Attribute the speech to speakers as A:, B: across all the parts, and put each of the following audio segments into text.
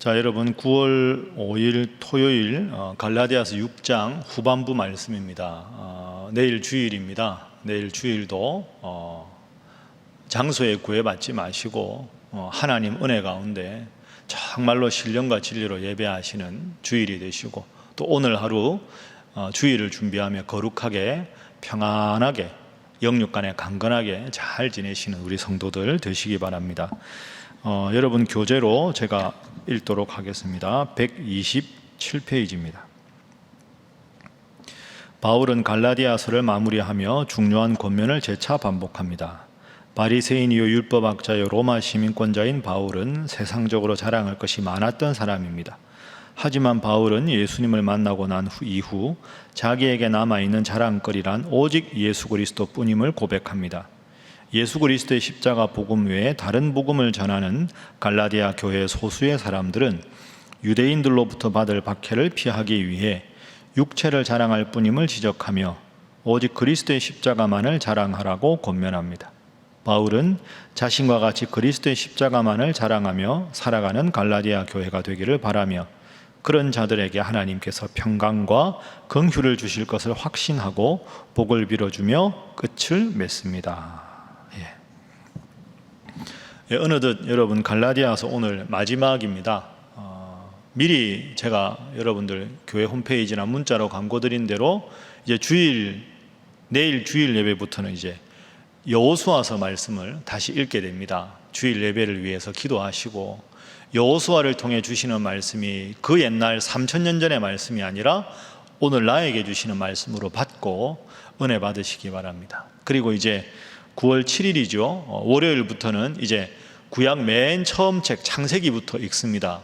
A: 자, 여러분 9월 5일 토요일 갈라디아서 6장 후반부 말씀입니다. 내일 주일입니다. 내일 주일도 장소에 구애받지 마시고 하나님 은혜 가운데 정말로 신령과 진리로 예배하시는 주일이 되시고, 또 오늘 하루 주일을 준비하며 거룩하게 평안하게 영육간에 강건하게 잘 지내시는 우리 성도들 되시기 바랍니다. 여러분 교재로 제가 읽도록 하겠습니다. 127페이지입니다. 바울은 갈라디아서를 마무리하며 중요한 권면을 재차 반복합니다. 바리새인이요 율법학자요 로마 시민권자인 바울은 세상적으로 자랑할 것이 많았던 사람입니다. 하지만 바울은 예수님을 만나고 난 이후 자기에게 남아있는 자랑거리란 오직 예수 그리스도뿐임을 고백합니다. 예수 그리스도의 십자가 복음 외에 다른 복음을 전하는 갈라디아 교회 소수의 사람들은 유대인들로부터 받을 박해를 피하기 위해 육체를 자랑할 뿐임을 지적하며 오직 그리스도의 십자가만을 자랑하라고 권면합니다. 바울은 자신과 같이 그리스도의 십자가만을 자랑하며 살아가는 갈라디아 교회가 되기를 바라며 그런 자들에게 하나님께서 평강과 긍휼을 주실 것을 확신하고 복을 빌어주며 끝을 맺습니다. 어느덧 여러분 갈라디아서 오늘 마지막입니다. 미리 제가 여러분들 교회 홈페이지나 문자로 광고드린 대로 이제 내일 주일 예배부터는 이제 여호수아서 말씀을 다시 읽게 됩니다. 주일 예배를 위해서 기도하시고, 여호수아를 통해 주시는 말씀이 그 옛날 3000년 전의 말씀이 아니라 오늘 나에게 주시는 말씀으로 받고 은혜 받으시기 바랍니다. 그리고 이제 9월 7일이죠. 월요일부터는 이제 구약 맨 처음 책 창세기부터 읽습니다.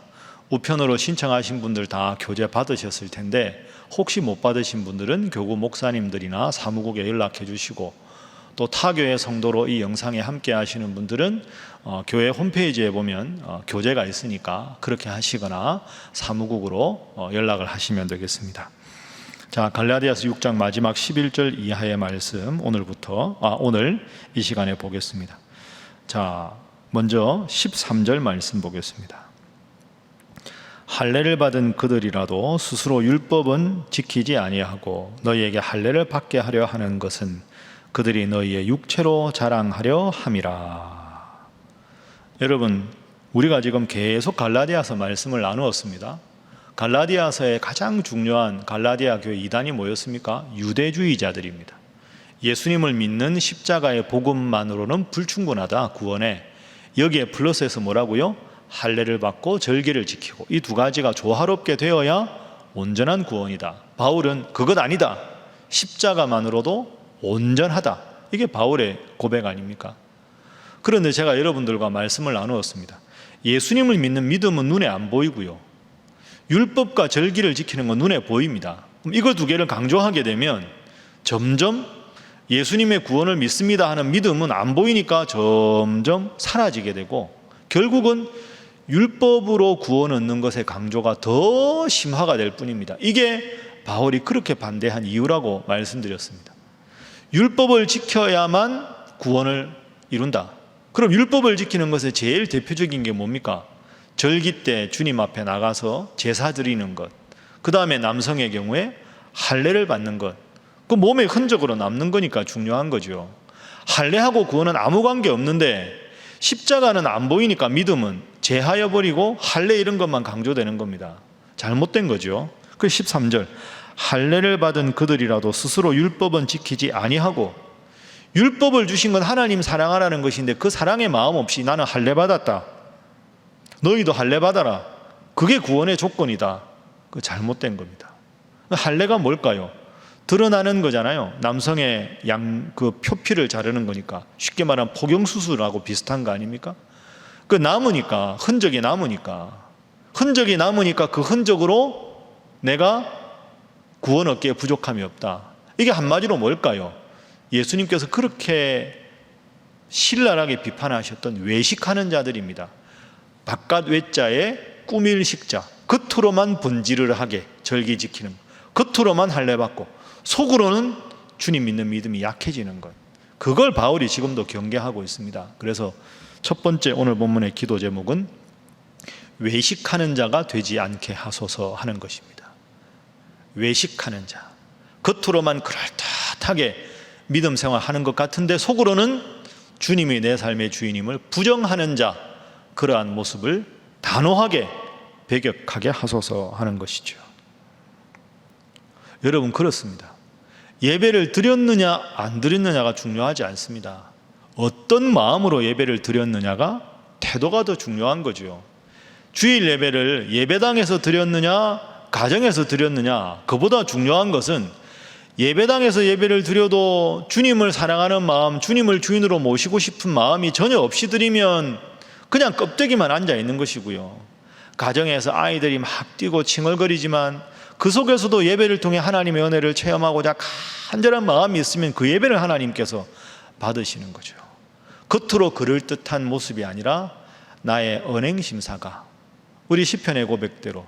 A: 우편으로 신청하신 분들 다 교재 받으셨을 텐데, 혹시 못 받으신 분들은 교구 목사님들이나 사무국에 연락해 주시고, 또 타교회 성도로 이 영상에 함께 하시는 분들은 교회 홈페이지에 보면 교재가 있으니까 그렇게 하시거나 사무국으로 연락을 하시면 되겠습니다. 자, 갈라디아서 6장 마지막 11절 이하의 말씀 오늘 이 시간에 보겠습니다. 자, 먼저 13절 말씀 보겠습니다. 할례를 받은 그들이라도 스스로 율법은 지키지 아니하고 너희에게 할례를 받게 하려 하는 것은 그들이 너희의 육체로 자랑하려 함이라. 여러분, 우리가 지금 계속 갈라디아서 말씀을 나누었습니다. 갈라디아서의 가장 중요한 갈라디아 교회 이단이 뭐였습니까? 유대주의자들입니다. 예수님을 믿는 십자가의 복음만으로는 불충분하다, 구원에. 여기에 플러스해서 뭐라고요? 할례를 받고 절기를 지키고, 이 두 가지가 조화롭게 되어야 온전한 구원이다. 바울은 그것 아니다, 십자가만으로도 온전하다. 이게 바울의 고백 아닙니까? 그런데 제가 여러분들과 말씀을 나누었습니다. 예수님을 믿는 믿음은 눈에 안 보이고요, 율법과 절기를 지키는 건 눈에 보입니다. 그럼 이거 두 개를 강조하게 되면 점점 예수님의 구원을 믿습니다 하는 믿음은 안 보이니까 점점 사라지게 되고, 결국은 율법으로 구원 얻는 것의 강조가 더 심화가 될 뿐입니다. 이게 바울이 그렇게 반대한 이유라고 말씀드렸습니다. 율법을 지켜야만 구원을 이룬다. 그럼 율법을 지키는 것의 제일 대표적인 게 뭡니까? 절기 때 주님 앞에 나가서 제사 드리는 것, 그 다음에 남성의 경우에 할례를 받는 것, 그 몸에 흔적으로 남는 거니까 중요한 거죠. 할례하고 구원은 아무 관계 없는데 십자가는 안 보이니까 믿음은 제하여버리고 할례 이런 것만 강조되는 겁니다. 잘못된 거죠. 그 13절, 할례를 받은 그들이라도 스스로 율법은 지키지 아니하고, 율법을 주신 건 하나님 사랑하라는 것인데 그 사랑의 마음 없이 나는 할례 받았다, 너희도 할례 받아라, 그게 구원의 조건이다. 그 잘못된 겁니다. 할례가 뭘까요? 드러나는 거잖아요. 남성의 그 표피를 자르는 거니까. 쉽게 말하면 포경수술하고 비슷한 거 아닙니까? 그 남으니까, 흔적이 남으니까 그 흔적으로 내가 구원 얻기에 부족함이 없다. 이게 한마디로 뭘까요? 예수님께서 그렇게 신랄하게 비판하셨던 외식하는 자들입니다. 바깥 외자에 꾸밀 식자, 겉으로만 번지를 하게 절기 지키는 것, 겉으로만 할례 받고 속으로는 주님 믿는 믿음이 약해지는 것, 그걸 바울이 지금도 경계하고 있습니다. 그래서 첫 번째 오늘 본문의 기도 제목은 외식하는 자가 되지 않게 하소서 하는 것입니다. 외식하는 자, 겉으로만 그럴듯하게 믿음 생활하는 것 같은데 속으로는 주님이 내 삶의 주인임을 부정하는 자, 그러한 모습을 단호하게 배격하게 하소서 하는 것이죠. 여러분, 그렇습니다. 예배를 드렸느냐 안 드렸느냐가 중요하지 않습니다. 어떤 마음으로 예배를 드렸느냐가, 태도가 더 중요한 거죠. 주일 예배를 예배당에서 드렸느냐 가정에서 드렸느냐, 그보다 중요한 것은 예배당에서 예배를 드려도 주님을 사랑하는 마음, 주님을 주인으로 모시고 싶은 마음이 전혀 없이 드리면 그냥 껍데기만 앉아 있는 것이고요. 가정에서 아이들이 막 뛰고 칭얼거리지만 그 속에서도 예배를 통해 하나님의 은혜를 체험하고자 간절한 마음이 있으면 그 예배를 하나님께서 받으시는 거죠. 겉으로 그럴듯한 모습이 아니라 나의 언행심사가 우리 시편의 고백대로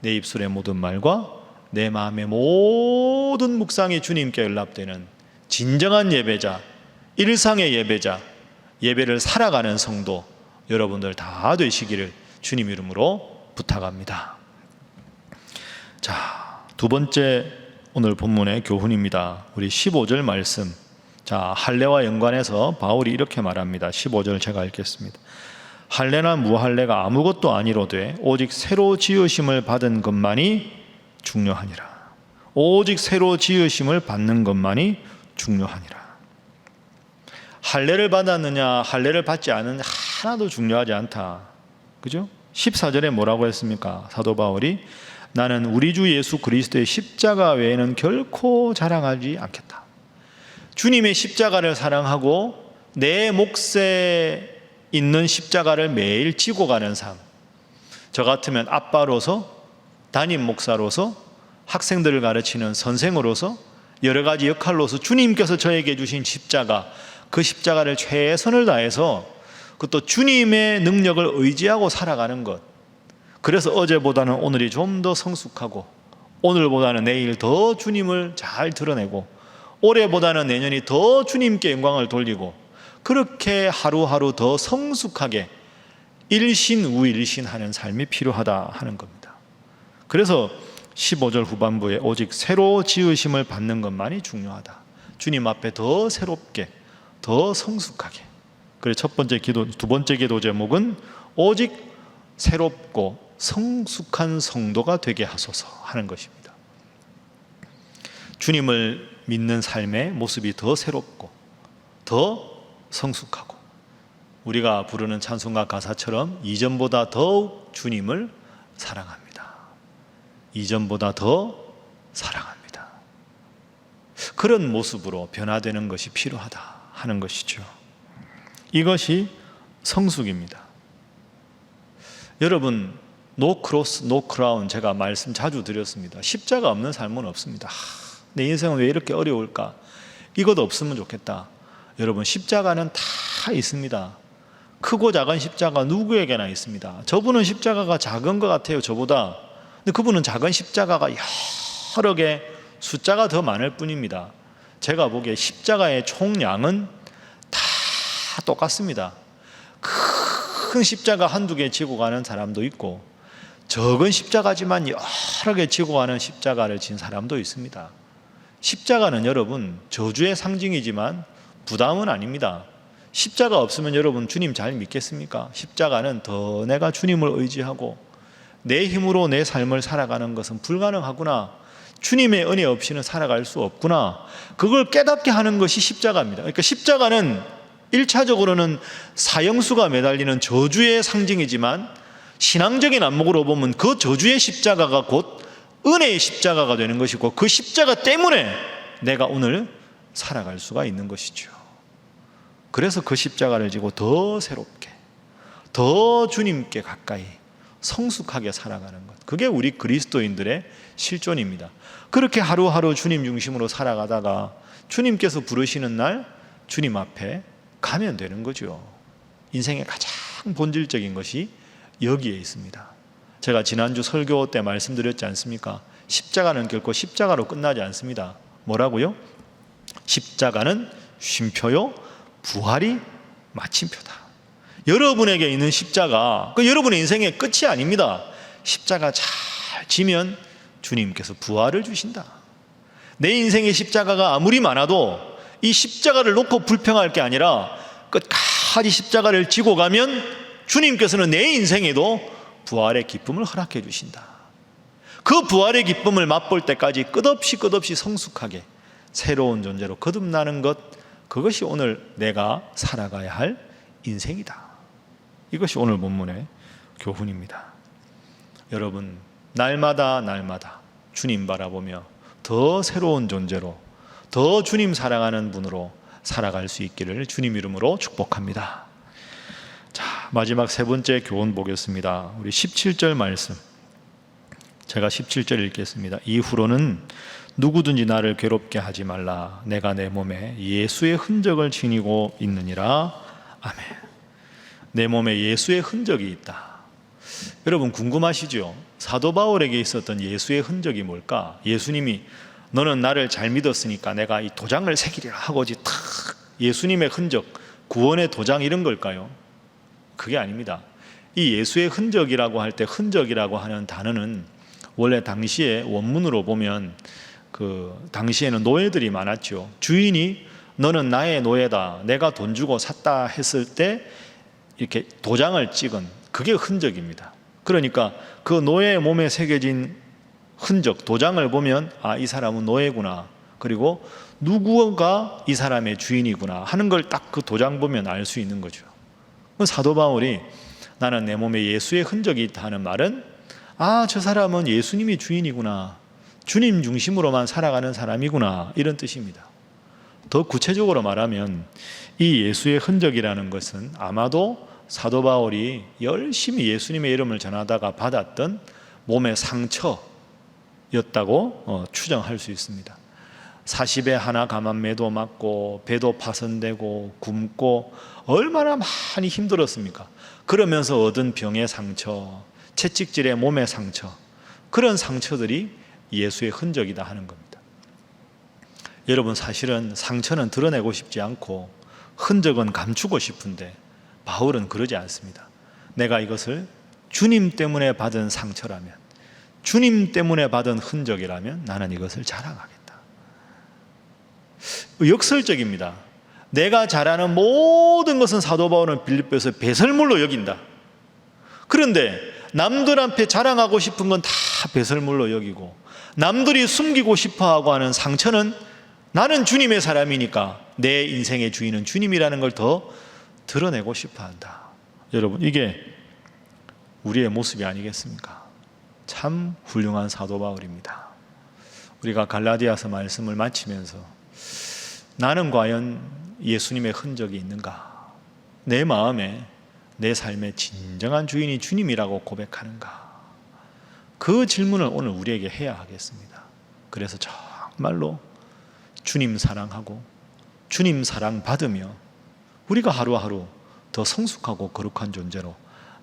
A: 내 입술의 모든 말과 내 마음의 모든 묵상이 주님께 연락되는 진정한 예배자, 일상의 예배자, 예배를 살아가는 성도 여러분들 다 되시기를 주님 이름으로 부탁합니다. 자, 두 번째 오늘 본문의 교훈입니다. 우리 15절 말씀. 자, 할례와 연관해서 바울이 이렇게 말합니다. 15절 제가 읽겠습니다. 할례나 무할례가 아무것도 아니로되 오직 새로 지으심을 받은 것만이 중요하니라. 오직 새로 지으심을 받는 것만이 중요하니라. 할례를 받았느냐 할례를 받지 않느냐 하나도 중요하지 않다. 그죠? 14절에 뭐라고 했습니까? 사도 바울이 나는 우리 주 예수 그리스도의 십자가 외에는 결코 자랑하지 않겠다. 주님의 십자가를 사랑하고 내 몫에 있는 십자가를 매일 지고 가는 삶. 저 같으면 아빠로서, 담임 목사로서, 학생들을 가르치는 선생으로서, 여러 가지 역할로서 주님께서 저에게 주신 십자가, 그 십자가를 최선을 다해서 그것도 주님의 능력을 의지하고 살아가는 것. 그래서 어제보다는 오늘이 좀 더 성숙하고, 오늘보다는 내일 더 주님을 잘 드러내고, 올해보다는 내년이 더 주님께 영광을 돌리고, 그렇게 하루하루 더 성숙하게 일신우일신하는 삶이 필요하다 하는 겁니다. 그래서 15절 후반부에 오직 새로 지으심을 받는 것만이 중요하다. 주님 앞에 더 새롭게, 더 성숙하게. 그래서 첫 번째 기도, 두 번째 기도 제목은 오직 새롭고 성숙한 성도가 되게 하소서 하는 것입니다. 주님을 믿는 삶의 모습이 더 새롭고 더 성숙하고, 우리가 부르는 찬송가 가사처럼 이전보다 더욱 주님을 사랑합니다. 이전보다 더 사랑합니다. 그런 모습으로 변화되는 것이 필요하다 하는 것이죠. 이것이 성숙입니다. 여러분, 노 크로스, 노 크라운 제가 말씀 자주 드렸습니다. 십자가 없는 삶은 없습니다. 내 인생은 왜 이렇게 어려울까? 이것 없으면 좋겠다. 여러분, 십자가는 다 있습니다. 크고 작은 십자가 누구에게나 있습니다. 저분은 십자가가 작은 것 같아요, 저보다. 근데 그분은 작은 십자가가 여러 개 숫자가 더 많을 뿐입니다. 제가 보기에 십자가의 총량은 다 똑같습니다. 큰 십자가 한두 개 지고 가는 사람도 있고, 적은 십자가지만 여러 개 지고 가는 십자가를 진 사람도 있습니다. 십자가는 여러분 저주의 상징이지만 부담은 아닙니다. 십자가 없으면 여러분 주님 잘 믿겠습니까? 십자가는 더 내가 주님을 의지하고 내 힘으로 내 삶을 살아가는 것은 불가능하구나, 주님의 은혜 없이는 살아갈 수 없구나, 그걸 깨닫게 하는 것이 십자가입니다. 그러니까 십자가는 1차적으로는 사형수가 매달리는 저주의 상징이지만, 신앙적인 안목으로 보면 그 저주의 십자가가 곧 은혜의 십자가가 되는 것이고, 그 십자가 때문에 내가 오늘 살아갈 수가 있는 것이죠. 그래서 그 십자가를 지고 더 새롭게, 더 주님께 가까이 성숙하게 살아가는 것, 그게 우리 그리스도인들의 실존입니다. 그렇게 하루하루 주님 중심으로 살아가다가 주님께서 부르시는 날 주님 앞에 가면 되는 거죠. 인생의 가장 본질적인 것이 여기에 있습니다. 제가 지난주 설교 때 말씀드렸지 않습니까? 십자가는 결코 십자가로 끝나지 않습니다. 뭐라고요? 십자가는 쉼표요, 부활이 마침표다. 여러분에게 있는 십자가, 그 여러분의 인생의 끝이 아닙니다. 십자가 잘 지면 주님께서 부활을 주신다. 내 인생의 십자가가 아무리 많아도 이 십자가를 놓고 불평할 게 아니라 끝까지 십자가를 지고 가면 주님께서는 내 인생에도 부활의 기쁨을 허락해 주신다. 그 부활의 기쁨을 맛볼 때까지 끝없이 성숙하게 새로운 존재로 거듭나는 것, 그것이 오늘 내가 살아가야 할 인생이다. 이것이 오늘 본문의 교훈입니다. 여러분, 날마다 주님 바라보며 더 새로운 존재로, 더 주님 사랑하는 분으로 살아갈 수 있기를 주님 이름으로 축복합니다. 자, 마지막 세 번째 교훈 보겠습니다. 우리 17절 말씀, 제가 17절 읽겠습니다. 이후로는 누구든지 나를 괴롭게 하지 말라. 내가 내 몸에 예수의 흔적을 지니고 있느니라. 아멘. 내 몸에 예수의 흔적이 있다. 여러분 궁금하시죠? 사도 바울에게 있었던 예수의 흔적이 뭘까? 예수님이 너는 나를 잘 믿었으니까 내가 이 도장을 새기리라 하고지 탁 예수님의 흔적, 구원의 도장 이런 걸까요? 그게 아닙니다. 이 예수의 흔적이라고 할 때 흔적이라고 하는 단어는 원래 당시에 원문으로 보면 그 당시에는 노예들이 많았죠. 주인이 너는 나의 노예다, 내가 돈 주고 샀다 했을 때 이렇게 도장을 찍은 그게 흔적입니다. 그러니까 그 노예의 몸에 새겨진 흔적, 도장을 보면 아, 이 사람은 노예구나, 그리고 누구가 이 사람의 주인이구나 하는 걸 딱 그 도장 보면 알 수 있는 거죠. 사도 바울이 나는 내 몸에 예수의 흔적이 있다 하는 말은 아, 저 사람은 예수님이 주인이구나, 주님 중심으로만 살아가는 사람이구나, 이런 뜻입니다. 더 구체적으로 말하면 이 예수의 흔적이라는 것은 아마도 사도 바울이 열심히 예수님의 이름을 전하다가 받았던 몸의 상처였다고 추정할 수 있습니다. 40에 하나 감암매도 맞고 배도 파손되고 굶고 얼마나 많이 힘들었습니까? 그러면서 얻은 병의 상처, 채찍질의 몸의 상처, 그런 상처들이 예수의 흔적이다 하는 겁니다. 여러분, 사실은 상처는 드러내고 싶지 않고 흔적은 감추고 싶은데 바울은 그러지 않습니다. 내가 이것을 주님 때문에 받은 상처라면, 주님 때문에 받은 흔적이라면 나는 이것을 자랑하겠다. 역설적입니다. 내가 잘하는 모든 것은 사도 바울은 빌립보에서 배설물로 여긴다. 그런데 남들 앞에 자랑하고 싶은 건 다 배설물로 여기고, 남들이 숨기고 싶어하고 하는 상처는 나는 주님의 사람이니까 내 인생의 주인은 주님이라는 걸 더 드러내고 싶어한다. 여러분, 이게 우리의 모습이 아니겠습니까? 참 훌륭한 사도 바울입니다. 우리가 갈라디아서 말씀을 마치면서 나는 과연 예수님의 흔적이 있는가? 내 마음에, 내 삶의 진정한 주인이 주님이라고 고백하는가? 그 질문을 오늘 우리에게 해야 하겠습니다. 그래서 정말로 주님 사랑하고 주님 사랑 받으며 우리가 하루하루 더 성숙하고 거룩한 존재로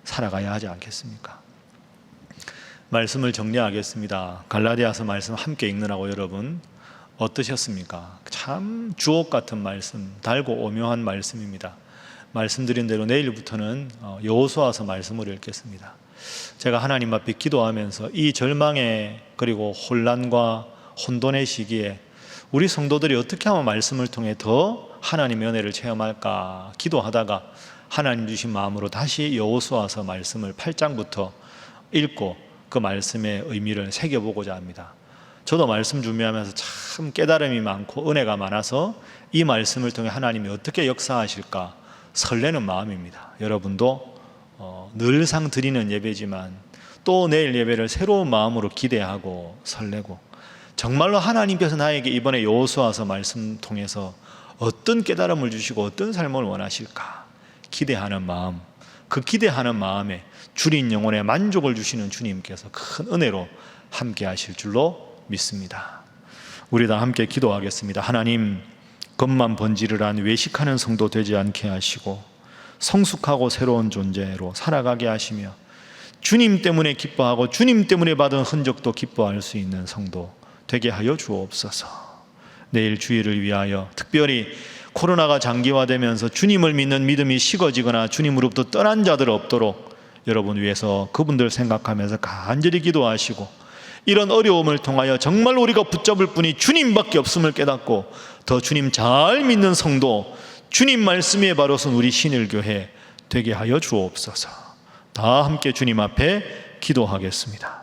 A: 살아가야 하지 않겠습니까? 말씀을 정리하겠습니다. 갈라디아서 말씀 함께 읽느라고 여러분 어떠셨습니까? 참 주옥 같은 말씀, 달고 오묘한 말씀입니다. 말씀드린 대로 내일부터는 여호수아서 말씀을 읽겠습니다. 제가 하나님 앞에 기도하면서 이 절망의 그리고 혼란과 혼돈의 시기에 우리 성도들이 어떻게 하면 말씀을 통해 더 하나님의 은혜를 체험할까 기도하다가 하나님 주신 마음으로 다시 여호수아서 말씀을 8장부터 읽고 그 말씀의 의미를 새겨보고자 합니다. 저도 말씀 준비하면서 참 깨달음이 많고 은혜가 많아서 이 말씀을 통해 하나님이 어떻게 역사하실까 설레는 마음입니다. 여러분도 늘상 드리는 예배지만 또 내일 예배를 새로운 마음으로 기대하고 설레고 정말로 하나님께서 나에게 이번에 여호수아서 말씀 통해서 어떤 깨달음을 주시고 어떤 삶을 원하실까 기대하는 마음, 그 기대하는 마음에 주린 영혼에 만족을 주시는 주님께서 큰 은혜로 함께 하실 줄로 믿습니다. 우리 다 함께 기도하겠습니다. 하나님, 겉만 번지르르한 외식하는 성도 되지 않게 하시고 성숙하고 새로운 존재로 살아가게 하시며 주님 때문에 기뻐하고 주님 때문에 받은 흔적도 기뻐할 수 있는 성도 되게 하여 주옵소서. 내일 주일을 위하여 특별히 코로나가 장기화되면서 주님을 믿는 믿음이 식어지거나 주님으로부터 떠난 자들 없도록 여러분 위해서 그분들 생각하면서 간절히 기도하시고, 이런 어려움을 통하여 정말 우리가 붙잡을 분이 주님밖에 없음을 깨닫고 더 주님 잘 믿는 성도, 주님 말씀에 바로 선 우리 신일교회 되게 하여 주옵소서. 다 함께 주님 앞에 기도하겠습니다.